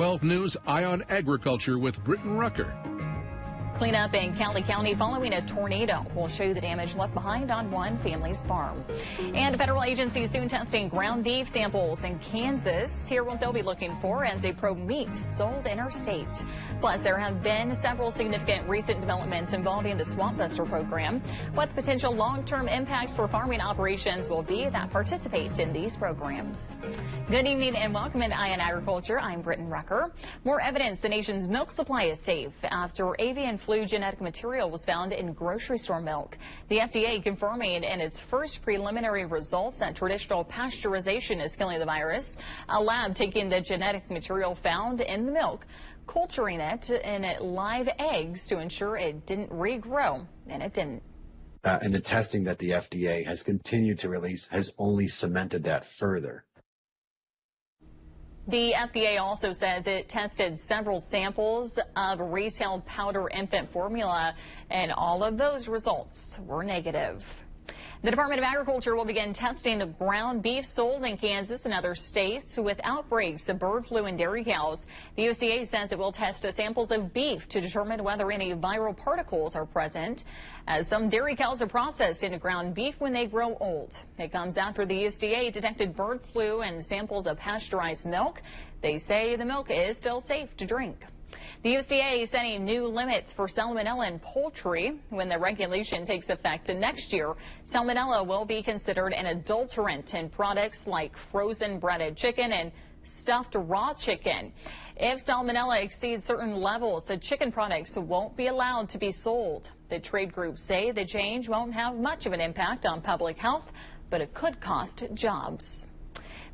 12 News Eye on Agriculture with Britton Rucker. Cleanup in Cowley County following a tornado. We'll show you the damage left behind on one family's farm. And federal agencies soon testing ground beef samples in Kansas. Here what they'll be looking for as they probe meat sold interstate. Plus, there have been several significant recent developments involving the Swamp Buster program. What the potential long-term impacts for farming operations will be that participate in these programs. Good evening and welcome to Eye on Agriculture. I'm Britton Rucker. More evidence the nation's milk supply is safe after avian flu genetic material was found in grocery store milk. The FDA confirming in its first preliminary results that traditional pasteurization is killing the virus. A lab taking the genetic material found in the milk, culturing it in live eggs to ensure it didn't regrow, and it didn't. And the testing that the FDA has continued to release has only cemented that further. The FDA also says it tested several samples of retail powder infant formula, and all of those results were negative. The Department of Agriculture will begin testing the ground beef sold in Kansas and other states with outbreaks of bird flu in dairy cows. The USDA says it will test samples of beef to determine whether any viral particles are present, as some dairy cows are processed into ground beef when they grow old. It comes after the USDA detected bird flu in samples of pasteurized milk. They say the milk is still safe to drink. The USDA is setting new limits for salmonella in poultry when the regulation takes effect next year. Salmonella will be considered an adulterant in products like frozen breaded chicken and stuffed raw chicken. If salmonella exceeds certain levels, the chicken products won't be allowed to be sold. The trade groups say the change won't have much of an impact on public health, but it could cost jobs.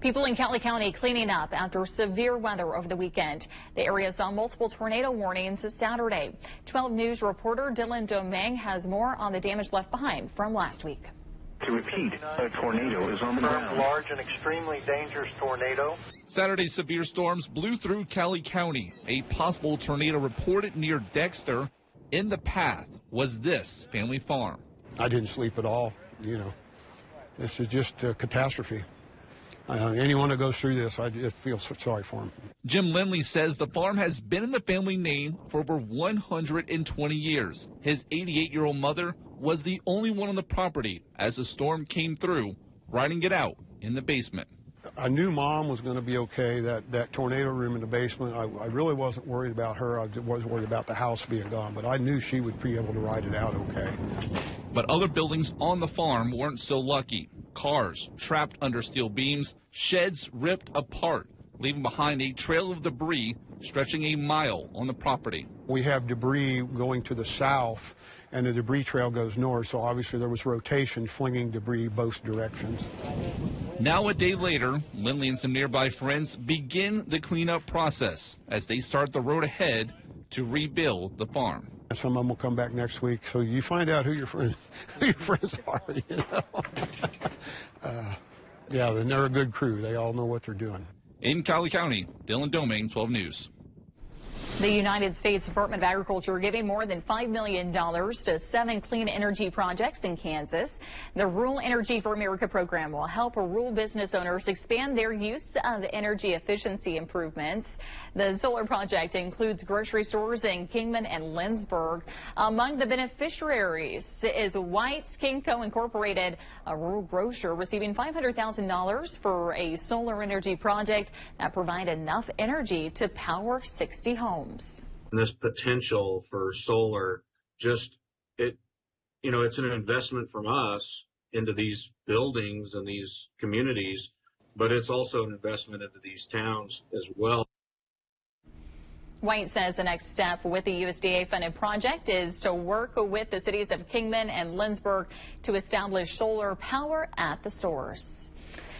People in Cowley County cleaning up after severe weather over the weekend. The area saw multiple tornado warnings this Saturday. 12 News reporter Dylan Domingue has more on the damage left behind from last week. To repeat, a tornado is on the ground. Large and extremely dangerous tornado. Saturday's severe storms blew through Cowley County. A possible tornado reported near Dexter. In the path was this family farm. I didn't sleep at all. You know, this is just a catastrophe. Anyone that goes through this, I just feel so sorry for him. Jim Lindley says the farm has been in the family name for over 120 years. His 88-year-old mother was the only one on the property as the storm came through, riding it out in the basement. I knew Mom was going to be okay, that tornado room in the basement. I really wasn't worried about her. I was worried about the house being gone, but I knew she would be able to ride it out okay. But other buildings on the farm weren't so lucky. Cars trapped under steel beams, sheds ripped apart, leaving behind a trail of debris stretching a mile on the property. We have debris going to the south, and the debris trail goes north, so obviously there was rotation flinging debris both directions. Now a day later, Lindley and some nearby friends begin the cleanup process as they start the road ahead to rebuild the farm. Some of them will come back next week, so you find out who your friends are, you know. Yeah, and they're a good crew. They all know what they're doing. In Cowley County, Dylan Domingue, 12 News. The United States Department of Agriculture giving more than $5 million to 7 clean energy projects in Kansas. The Rural Energy for America program will help rural business owners expand their use of energy efficiency improvements. The solar project includes grocery stores in Kingman and Lindsborg. Among the beneficiaries is White's Kinco Incorporated, a rural grocer receiving $500,000 for a solar energy project that provide enough energy to power 60 homes. This potential for solar, just it's an investment from us into these buildings and these communities, but it's also an investment into these towns as well. White says the next step with the USDA-funded project is to work with the cities of Kingman and Lindsborg to establish solar power at the stores.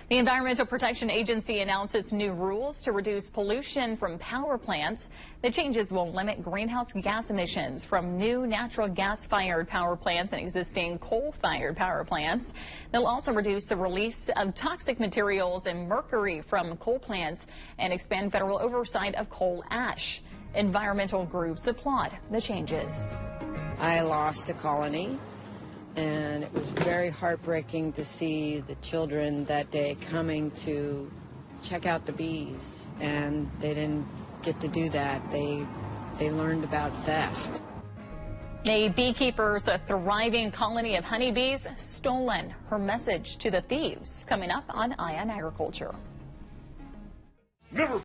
The Environmental Protection Agency announced its new rules to reduce pollution from power plants. The changes will limit greenhouse gas emissions from new natural gas-fired power plants and existing coal-fired power plants. They'll also reduce the release of toxic materials and mercury from coal plants and expand federal oversight of coal ash. Environmental groups applaud the changes. I lost a colony, and it was very heartbreaking to see the children that day coming to check out the bees, and they didn't get to do that. They learned about theft. A beekeeper's thriving colony of honeybees stolen. Her message to the thieves coming up on Eye on Agriculture. Never